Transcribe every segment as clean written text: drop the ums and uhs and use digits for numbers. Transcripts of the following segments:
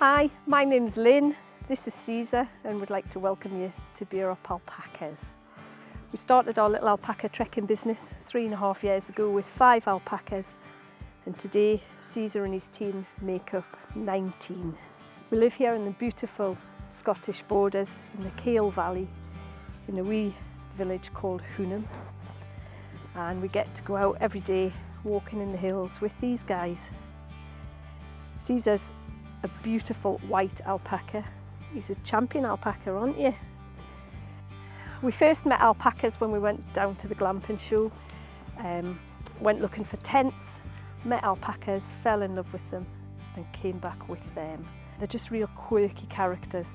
Hi, my name's Lynn, this is Caesar, and we'd like to welcome you to Beirhope Alpacas. We started our little alpaca trekking business 3.5 years ago with 5 alpacas, and today Caesar and his team make up 19. We live here in the beautiful Scottish borders in the Kale Valley in a wee village called Hoonham, and we get to go out every day walking in the hills with these guys. Caesar's a beautiful white alpaca. He's a champion alpaca, aren't you? We first met alpacas when we went down to the glamping show. Went looking for tents, met alpacas, fell in love with them and came back with them. They're just real quirky characters.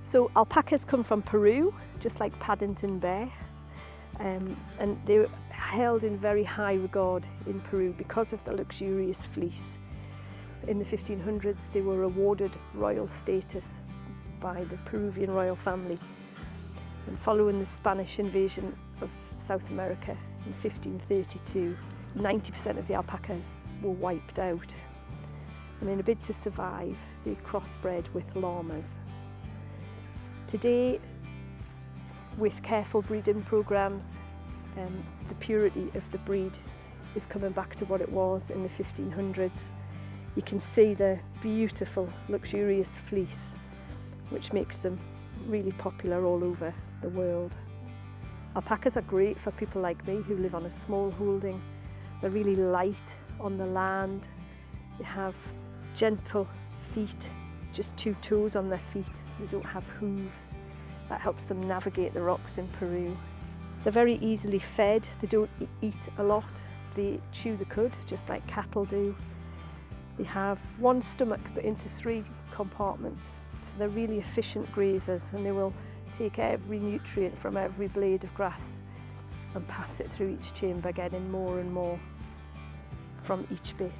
So alpacas come from Peru, just like Paddington Bear, and they're held in very high regard in Peru because of the luxurious fleece. In the 1500s, they were awarded royal status by the Peruvian royal family. And following the Spanish invasion of South America in 1532, 90% of the alpacas were wiped out. And in a bid to survive, they crossbred with llamas. Today, with careful breeding programs, the purity of the breed is coming back to what it was in the 1500s. You can see the beautiful, luxurious fleece, which makes them really popular all over the world. Alpacas are great for people like me who live on a small holding. They're really light on the land. They have gentle feet, just 2 toes on their feet. They don't have hooves. That helps them navigate the rocks in Peru. They're very easily fed. They don't eat a lot. They chew the cud, just like cattle do. They have 1 stomach but into 3 compartments, so they're really efficient grazers, and they will take every nutrient from every blade of grass and pass it through each chamber, getting more and more from each bit.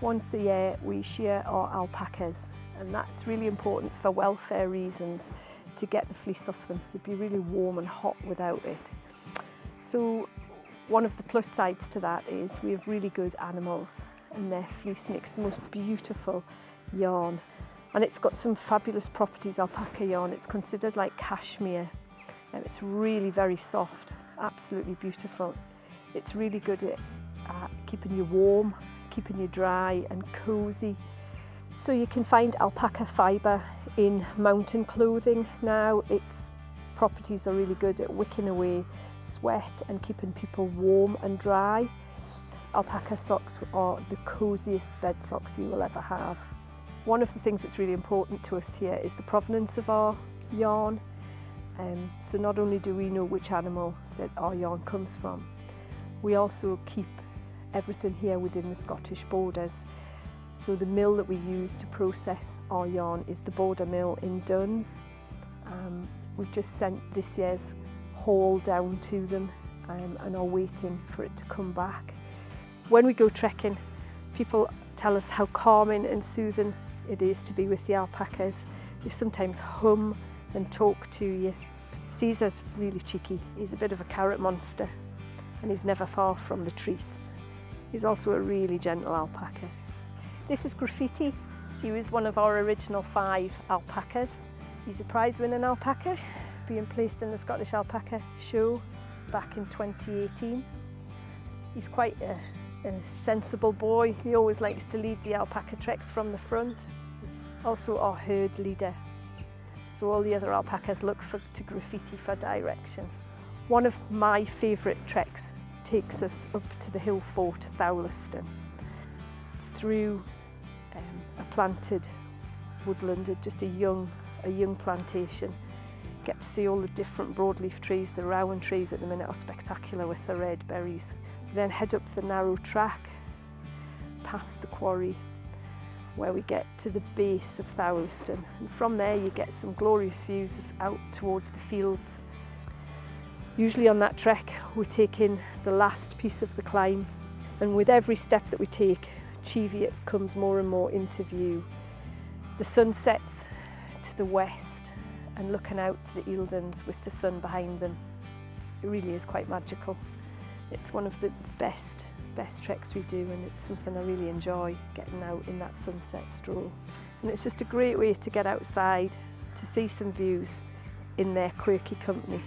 Once a year we shear our alpacas, and that's really important for welfare reasons, to get the fleece off them. It'd be really warm and hot without it. So one of the plus sides to that is we have really good animals, and their fleece makes the most beautiful yarn, and it's got some fabulous properties. Alpaca yarn, it's considered like cashmere, and it's really very soft, absolutely beautiful. It's really good at keeping you warm, keeping you dry and cozy. So you can find alpaca fibre in mountain clothing now. Its properties are really good at wicking away sweat and keeping people warm and dry. Alpaca socks are the coziest bed socks you will ever have. One of the things that's really important to us here is the provenance of our yarn. So not only do we know which animal that our yarn comes from, we also keep everything here within the Scottish borders. So the mill that we use to process our yarn is the Border Mill in Duns. We've just sent this year's haul down to them and are waiting for it to come back. When we go trekking, people tell us how calming and soothing it is to be with the alpacas. They sometimes hum and talk to you. Caesar's really cheeky. He's a bit of a carrot monster, and he's never far from the treats. He's also a really gentle alpaca. This is Graffiti. He was one of our original 5 alpacas. He's a prize-winning alpaca, being placed in the Scottish Alpaca Show back in 2018. He's quite a sensible boy. He always likes to lead the alpaca treks from the front. He's also our herd leader. So all the other alpacas look to Graffiti for direction. One of my favourite treks takes us up to the hill fort, Thowliston, through a planted woodland, just a young plantation. Get to see all the different broadleaf trees. The rowan trees at the minute are spectacular with the red berries. Then head up the narrow track past the quarry, where we get to the base of Thowliston, and from there you get some glorious views out towards the fields. Usually on that trek we take in the last piece of the climb, and with every step that we take, Cheviot comes more and more into view. The sun sets to the west, and looking out to the Eildons with the sun behind them, it really is quite magical. It's one of the best best treks we do, and it's something I really enjoy, getting out in that sunset stroll. And it's just a great way to get outside, to see some views in their quirky company.